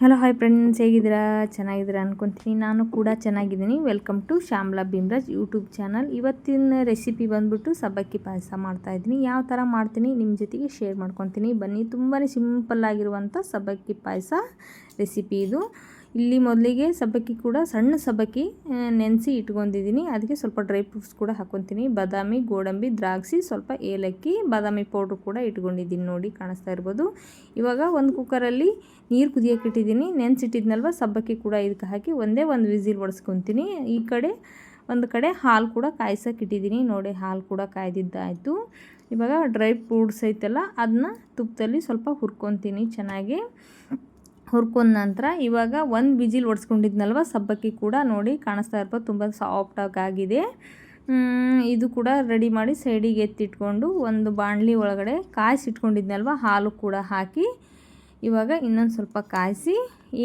Hello hi friends, ಹೇಗಿದ್ದೀರಾ? ಚೆನ್ನಾಗಿದ್ದೀರಾ ಅನ್ಕೊತೀನಿ. ನಾನು ಕೂಡ ಚೆನ್ನಾಗಿದ್ದೀನಿ. Welcome to Shyamala Bhimraj YouTube channel. ಇವತ್ತಿನ ರೆಸಿಪಿ ಬಂದ್ಬಿಟ್ಟು ಸಬ್ಬಕ್ಕಿ ಪಾಯಸ ಮಾಡ್ತಾಯಿದ್ದೀನಿ. ಯಾವ ಥರ ಮಾಡ್ತೀನಿ ನಿಮ್ಮ ಜೊತೆಗೆ ಶೇರ್ ಮಾಡ್ಕೊತೀನಿ. ಬನ್ನಿ, ತುಂಬಾ ಸಿಂಪಲ್ಲಾಗಿರುವಂಥ ಸಬ್ಬಕ್ಕಿ ಪಾಯಸ ರೆಸಿಪಿ ಇದು. ಇಲ್ಲಿ ಮೊದಲಿಗೆ ಸಬ್ಬಕ್ಕಿ ಕೂಡ ಸಣ್ಣ ಸಬ್ಬಕ್ಕಿ ನೆನೆಸಿ ಇಟ್ಕೊಂಡಿದ್ದೀನಿ. ಅದಕ್ಕೆ ಸ್ವಲ್ಪ ಡ್ರೈ ಫ್ರೂಟ್ಸ್ ಕೂಡ ಹಾಕ್ಕೊತೀನಿ. ಬಾದಾಮಿ, ಗೋಡಂಬಿ, ದ್ರಾಕ್ಷಿ, ಸ್ವಲ್ಪ ಏಲಕ್ಕಿ, ಬಾದಾಮಿ ಪೌಡ್ರ್ ಕೂಡ ಇಟ್ಕೊಂಡಿದ್ದೀನಿ. ನೋಡಿ, ಕಾಣಿಸ್ತಾ ಇರ್ಬೋದು. ಇವಾಗ ಒಂದು ಕುಕ್ಕರಲ್ಲಿ ನೀರು ಕುದಿಯೋಕೆ ಇಟ್ಟಿದ್ದೀನಿ. ನೆನೆಸಿಟ್ಟಿದ್ನಲ್ವ ಸಬ್ಬಕ್ಕಿ ಕೂಡ ಇದಕ್ಕೆ ಹಾಕಿ ಒಂದೇ ಒಂದು ವಿಸಿಲ್ ಹೊಡೆಸ್ಕೊತೀನಿ. ಈ ಕಡೆ ಒಂದು ಕಡೆ ಹಾಲು ಕೂಡ ಕಾಯ್ಸೋಕೆ ಇಟ್ಟಿದ್ದೀನಿ. ನೋಡಿ, ಹಾಲು ಕೂಡ ಕಾಯ್ದಿದ್ದಾಯಿತು. ಇವಾಗ ಡ್ರೈ ಫ್ರೂಟ್ಸ್ ಐತಲ್ಲ, ಅದನ್ನ ತುಪ್ಪದಲ್ಲಿ ಸ್ವಲ್ಪ ಹುರ್ಕೊತೀನಿ. ಚೆನ್ನಾಗಿ ಹುರ್ಕೊಂಡ ನಂತರ ಇವಾಗ ಒಂದು ವಿಜಿಲ್ ಹೊಡ್ಸ್ಕೊಂಡಿದ್ನಲ್ವ ಸಬ್ಬಕ್ಕಿ ಕೂಡ ನೋಡಿ ಕಾಣಿಸ್ತಾ ಇರ್ಬೋದು, ತುಂಬ ಸಾಫ್ಟಾಗಿ ಆಗಿದೆ. ಇದು ಕೂಡ ರೆಡಿ ಮಾಡಿ ಸೈಡಿಗೆ ಎತ್ತಿಟ್ಕೊಂಡು ಒಂದು ಬಾಣಲಿ ಒಳಗಡೆ ಕಾಯಿಸಿಟ್ಕೊಂಡಿದ್ನಲ್ವ ಹಾಲು ಕೂಡ ಹಾಕಿ ಇವಾಗ ಇನ್ನೊಂದು ಸ್ವಲ್ಪ ಕಾಯಿಸಿ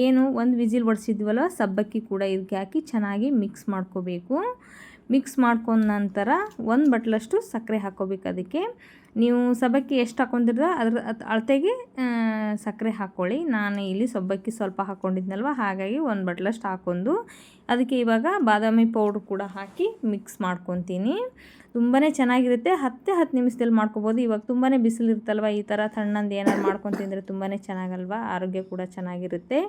ಏನು ಒಂದು ವಿಜಿಲ್ ಹೊಡ್ಸಿದ್ವಲ್ವ ಸಬ್ಬಕ್ಕಿ ಕೂಡ ಇದಕ್ಕೆ ಹಾಕಿ ಚೆನ್ನಾಗಿ ಮಿಕ್ಸ್ ಮಾಡ್ಕೋಬೇಕು. ಮಿಕ್ಸ್ ಮಾಡ್ಕೊಂಡ ನಂತರ ಒಂದು ಬಟ್ಲಷ್ಟು ಸಕ್ಕರೆ ಹಾಕ್ಕೋಬೇಕು. ಅದಕ್ಕೆ ನೀವು ಸಬ್ಬಕ್ಕಿ ಎಷ್ಟು ಹಾಕ್ಕೊಂಡಿರೋ ಅದ್ರ ಅಳತೆಗೆ ಸಕ್ಕರೆ ಹಾಕ್ಕೊಳ್ಳಿ. ನಾನು ಇಲ್ಲಿ ಸಬ್ಬಕ್ಕಿ ಸ್ವಲ್ಪ ಹಾಕ್ಕೊಂಡಿದ್ನಲ್ವ, ಹಾಗಾಗಿ ಒಂದು ಬಟ್ಲಷ್ಟು ಹಾಕ್ಕೊಂಡು ಅದಕ್ಕೆ ಇವಾಗ ಬಾದಾಮಿ ಪೌಡ್ರ್ ಕೂಡ ಹಾಕಿ ಮಿಕ್ಸ್ ಮಾಡ್ಕೊತೀನಿ. ತುಂಬಾ ಚೆನ್ನಾಗಿರುತ್ತೆ. 10 ನಿಮಿಷದಲ್ಲಿ ಮಾಡ್ಕೊಬೋದು. ಇವಾಗ ತುಂಬಾ ಬಿಸಿಲಿರುತ್ತಲ್ವ, ಈ ಥರ ತಣ್ಣಂದು ಏನಾದ್ರು ಮಾಡ್ಕೊಂಡು ತಿಂದರೆ ತುಂಬಾ ಚೆನ್ನಾಗಲ್ವ, ಆರೋಗ್ಯ ಕೂಡ ಚೆನ್ನಾಗಿರುತ್ತೆ.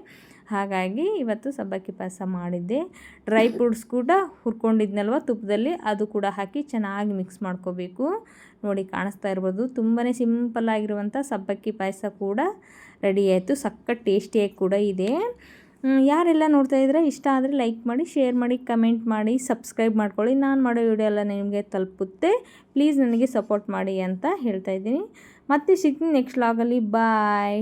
ಹಾಗಾಗಿ ಇವತ್ತು ಸಬ್ಬಕ್ಕಿ ಪಾಯಸ ಮಾಡಿದ್ದೆ. ಡ್ರೈ ಫ್ರೂಟ್ಸ್ ಕೂಡ ಹುರ್ಕೊಂಡಿದ್ನಲ್ವ ತುಪ್ಪದಲ್ಲಿ, ಅದು ಕೂಡ ಹಾಕಿ ಚೆನ್ನಾಗಿ ಮಿಕ್ಸ್ ಮಾಡ್ಕೋಬೇಕು. ನೋಡಿ, ಕಾಣಿಸ್ತಾ ಇರ್ಬೋದು. ತುಂಬಾ ಸಿಂಪಲ್ಲಾಗಿರುವಂಥ ಸಬ್ಬಕ್ಕಿ ಪಾಯಸ ಕೂಡ ರೆಡಿ ಆಯಿತು. ಸಖತ್ ಟೇಸ್ಟಿಯಾಗಿ ಕೂಡ ಇದೆ. ಯಾರೆಲ್ಲ ನೋಡ್ತಾ ಇದ್ರೆ ಇಷ್ಟ ಆದರೆ ಲೈಕ್ ಮಾಡಿ, ಶೇರ್ ಮಾಡಿ, ಕಮೆಂಟ್ ಮಾಡಿ, ಸಬ್ಸ್ಕ್ರೈಬ್ ಮಾಡ್ಕೊಳ್ಳಿ. ನಾನು ಮಾಡೋ ವಿಡಿಯೋ ಎಲ್ಲ ನಿಮಗೆ ತಲುಪುತ್ತೆ. ಪ್ಲೀಸ್ ನನಗೆ ಸಪೋರ್ಟ್ ಮಾಡಿ ಅಂತ ಹೇಳ್ತಾ ಇದ್ದೀನಿ. ಮತ್ತೆ ಸಿಗ್ತೀನಿ ನೆಕ್ಸ್ಟ್ ವ್ಲಾಗಲ್ಲಿ. ಬಾಯ್.